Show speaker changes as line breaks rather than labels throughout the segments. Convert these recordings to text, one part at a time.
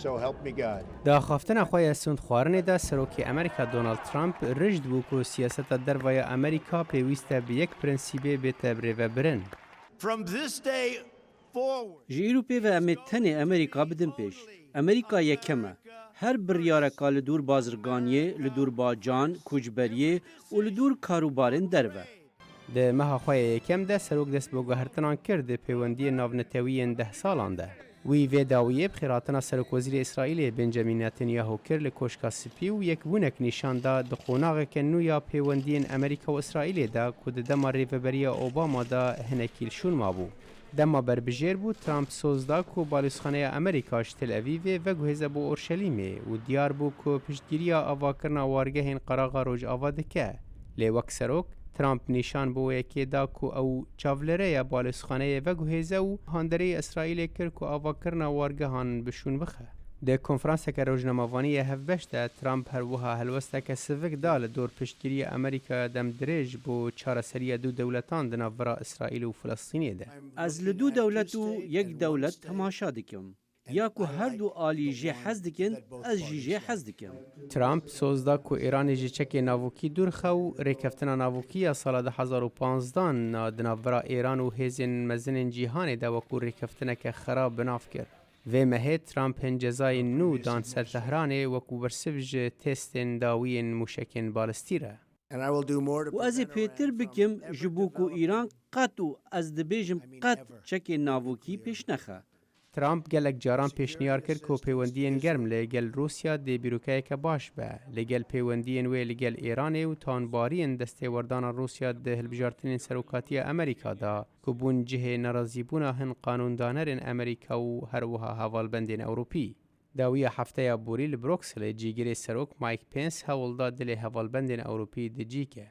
so help me God.
دا خافتن خواه سند خوارنه دا سروکی امریکا دونالد ترامپ رجد بو که سیاست دروای امریکا پیوسته به یک پرنسیبه بیته بریوه برن.
From this day forward,
جیرو پی و امیتن امریکا بدن پیش. امریکا یکمه. هر بریارکا لدور بازرگانیه، لدور باجان، کوچبریه و لدور کاروبارن دروه.
ده مها خواه یکم ده سروک دست بو گهرتنان کرده پیوندی ناونتوی 10 سالان ده. وی ویداویه بخیراتنا سرک وزیر اسرائیل بنجامین نتانیاهو کر لکوشکا سپی و یک بونک نشان دا دخوناغ که نویا پیوندین امریکا و اسرائیل دا کد دما ریوبری اوباما دا هنکیل شون ما بو. دما بربجیر بود ترامپ سوزدا کو بالوسخانه امریکاش تل اویو و گوهزه بو اورشلیمه و دیار بو کو پشتگیریا آواکرنا وارگه هین قراغا روج آوادکه. لی وک سروک ترامپ نشان بو یکی دا کو او چاولره بالوسخانه و گوهزه و هاندره اسرائیل کر کو آواکرنا وارگه هان بشون بخه. ده کنفرانس که روزنامه‌وانی هفبشته ترامپ هر وها هلوسته که سوک دال دور پشتگیری امریکا دم دریج بو چارەسەریە دو دولتان دناورا اسرائیل و فلسطینی ده.
از لدو دولت و یک دولت تماشا دکم. یا کو هر دو آلی جه حز دکن، از جه حز دکم.
ترامپ سوزدا کو ایران جی چک ناوکی دور خو ریکفتنا ناوکی سال 2015 نا دناورا ایران و هزین مزن جهان ده وکو ریکفتنا که خراب بناف کرد. و مه ترامپ هن جزای نو دان سر تهران وکو برسفج تستن داوین موشکن بالستیره.
و از پیتر بکم جبوکو ایران قطو از دبیجم قط چک ناوکی پیش نخه.
ترامپ گلک جاران پیشنیار کرد که پیوندین گرم لگل روسیا دی بیروکای که باش به لگل پیوندین و لگل ایران و تانبارین دسته وردان روسیا ده هلبجارتنین سروکاتی امریکا دا که بون جه نرازی بونا هن قانون دانرین امریکا و هر وها حوالبندین اوروپی. داوی هفته بوری لبروکسل جیگری سروک مایک پینس هولدا دل حوالبندین اوروپی دجی که.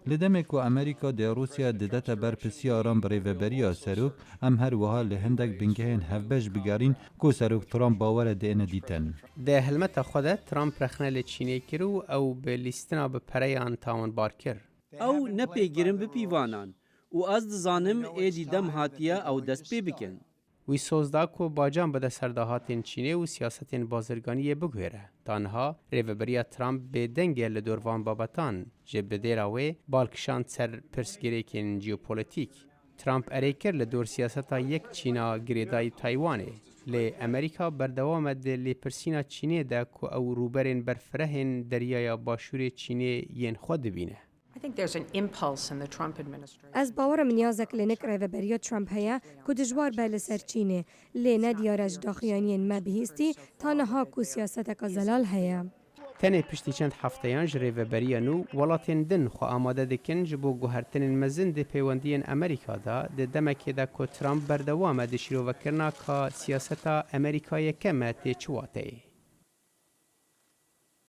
لدمك أمريكا دي روسيا ددت بر پسیاران بریوبریا سروک ام هر وها لهندک بنگهن هفبش بگارین کو سروک ترامپ باور دین دیتن.
ده هلمت خود ترامپ رخنه لچینه کرو او به لیستنا به پریان تاون بار کر.
او نپیگیرم به پیوانان و از دزانم ایدی دم هاتیه او دست پی بکن.
وی سوزدا کو باجان بده سرداهاتین چینه و سیاستین بازرگانی بگویره. تانها ریوبریا ترامپ به دنگه لدوروان بابتان جب دیراوی بالکشان سر پرسگیریکین جیوپولیتیک. ترامپ اریکر لدور سیاستا یک چینا گریدای تایوانه. لی امریکا بردوام ده لی پرسینا چینه ده که او روبرین برفرهن دریای باشور چینه ین خود بینه.
از باورم نیازک لنک ریوبریا ترامپ هیا که دجوار بله سر چینه لی ندیارج داخیانین مبهیستی تا نها کو سیاست که زلال هیا.
تنه پشتی چند هفتهان ریوبریا نو ولاتین دن خو آماده دکن جبو گوهرتنین مزن ده پیوندین امریکا دا ده دمکی دا که ترامپ بردوام ده شروع وکرنا که سیاستا امریکای کمه تی چواته.